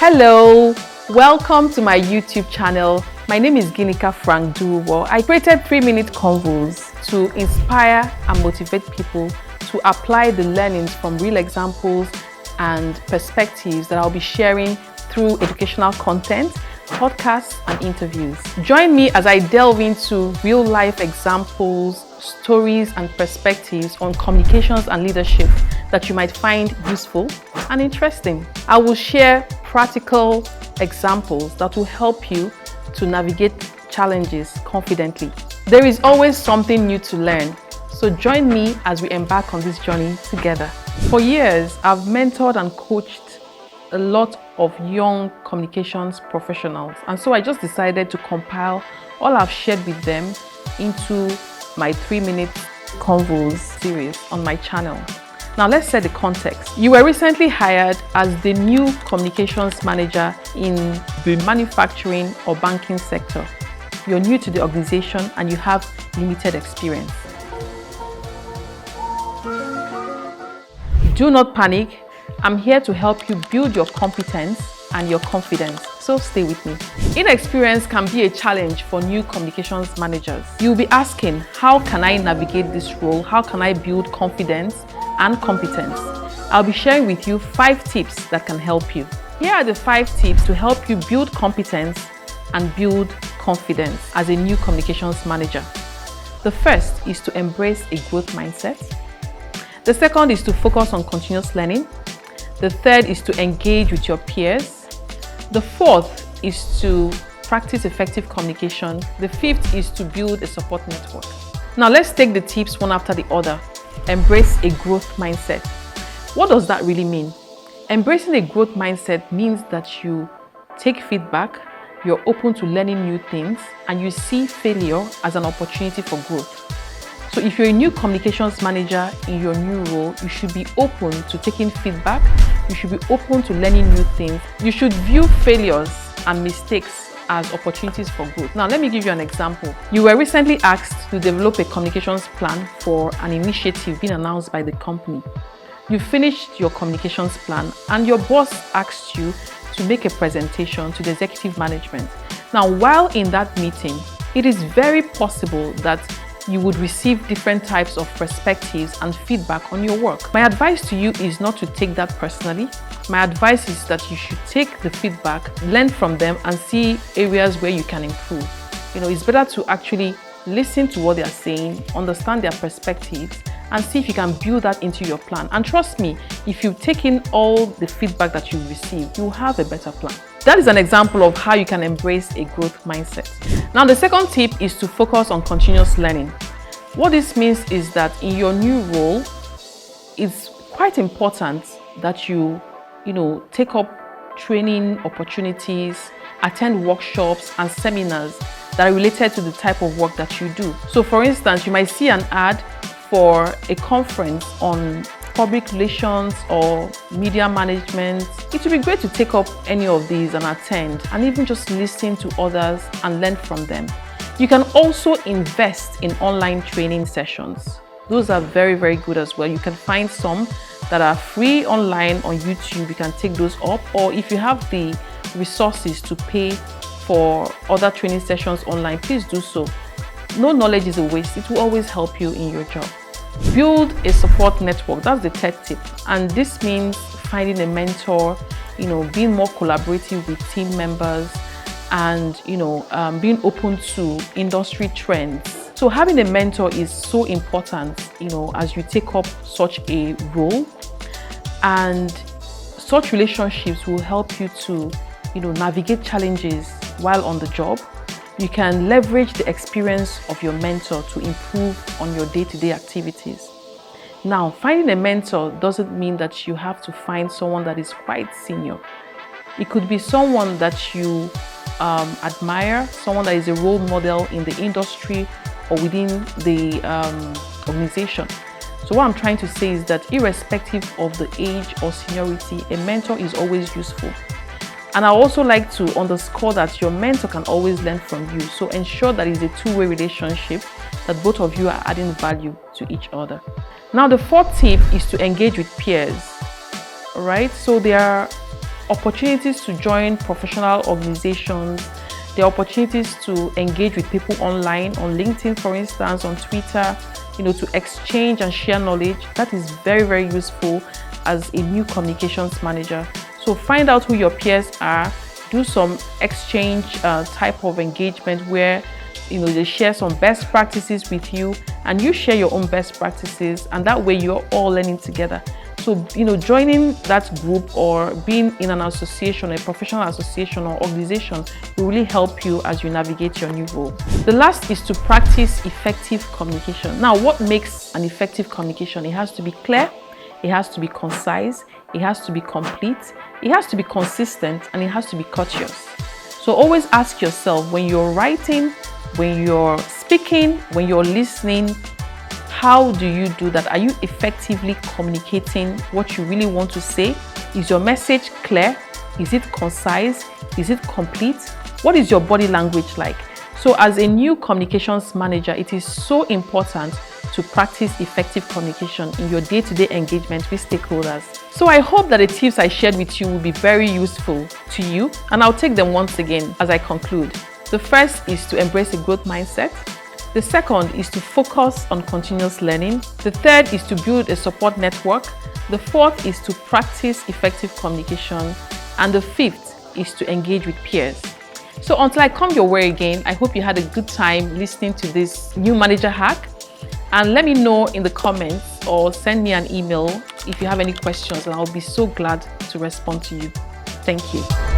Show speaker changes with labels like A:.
A: Hello, welcome to my YouTube channel. My name is Frank-Durugbor. I created 3-minute convos to inspire and motivate people to apply the learnings from real examples and perspectives that I'll be sharing through educational content, podcasts, and interviews. Join me as I delve into real-life examples, stories, and perspectives on communications and leadership that you might find useful and interesting. I will share practical examples that will help you to navigate challenges confidently. There is always something new to learn, so join me as we embark on this journey together. For years, I've mentored and coached a lot of young communications professionals, and so I just decided to compile all I've shared with them into my 3-minute convos series on my channel. Now let's set the context. You were recently hired as the new communications manager in the manufacturing or banking sector. You're new to the organization and you have limited experience. Do not panic. I'm here to help you build your competence and your confidence, so stay with me. Inexperience can be a challenge for new communications managers. You'll be asking, how can I navigate this role? How can I build confidence and competence? I'll be sharing with you 5 tips that can help you. Here are the 5 tips to help you build competence and build confidence as a new communications manager. The first is to embrace a growth mindset. The second is to focus on continuous learning. The third is to engage with your peers. The fourth is to practice effective communication. The fifth is to build a support network. Now let's take the tips one after the other. Embrace a growth mindset. What does that really mean? Embracing a growth mindset means that you take feedback, you're open to learning new things, and you see failure as an opportunity for growth. So if you're a new communications manager in your new role, you should be open to taking feedback. You should be open to learning new things. You should view failures and mistakes as opportunities for growth. Now, let me give you an example. You were recently asked to develop a communications plan for an initiative being announced by the company. You finished your communications plan and your boss asked you to make a presentation to the executive management. Now, while in that meeting, it is very possible that you would receive different types of perspectives and feedback on your work. My advice to you is not to take that personally. My advice is that you should take the feedback, learn from them, and see areas where you can improve. It's better to actually listen to what they are saying, understand their perspectives, and see if you can build that into your plan. And trust me, if you've taken all the feedback that you've received, you'll have a better plan. That is an example of how you can embrace a growth mindset. Now, the second tip is to focus on continuous learning. What this means is that in your new role, it's quite important that you take up training opportunities, attend workshops and seminars that are related to the type of work that you do. So for instance, you might see an ad for a conference on public relations or media management. It would be great to take up any of these and attend, and even just listen to others and learn from them. You can also invest in online training sessions. Those are very, very good as well. You can find some that are free online on YouTube. You can take those up, or if you have the resources to pay for other training sessions online, please do so. No knowledge is a waste. It will always help you in your job. Build a support network. That's the third tip. And this means finding a mentor, being more collaborative with team members, and being open to industry trends. So having a mentor is so important, as you take up such a role, and such relationships will help you to, navigate challenges while on the job. You can leverage the experience of your mentor to improve on your day-to-day activities. Now, finding a mentor doesn't mean that you have to find someone that is quite senior. It could be someone that you admire, someone that is a role model in the industry or within the organization. So what I'm trying to say is that irrespective of the age or seniority, a mentor is always useful. And I also like to underscore that your mentor can always learn from you. So ensure that it's a two-way relationship, that both of you are adding value to each other. Now, the fourth tip is to engage with peers. All right, so there are opportunities to join professional organizations. There are opportunities to engage with people online, on LinkedIn, for instance, on Twitter, to exchange and share knowledge. That is very, very useful as a new communications manager. So find out who your peers are, do some exchange type of engagement where they share some best practices with you and you share your own best practices, and that way you're all learning together. So, joining that group or being in an association, a professional association or organization will really help you as you navigate your new role. The last is to practice effective communication. Now, what makes an effective communication? It has to be clear, it has to be concise, it has to be complete, it has to be consistent, and it has to be courteous. So always ask yourself, when you're writing, when you're speaking, when you're listening, how do you do that? Are you effectively communicating what you really want to say? Is your message clear? Is it concise? Is it complete? What is your body language like? So as a new communications manager, it is so important to practice effective communication in your day-to-day engagement with stakeholders. So I hope that the tips I shared with you will be very useful to you, and I'll take them once again as I conclude. The first is to embrace a growth mindset. The second is to focus on continuous learning. The third is to build a support network. The fourth is to practice effective communication. And the fifth is to engage with peers. So until I come your way again, I hope you had a good time listening to this new manager hack. And let me know in the comments or send me an email if you have any questions, and I'll be so glad to respond to you. Thank you.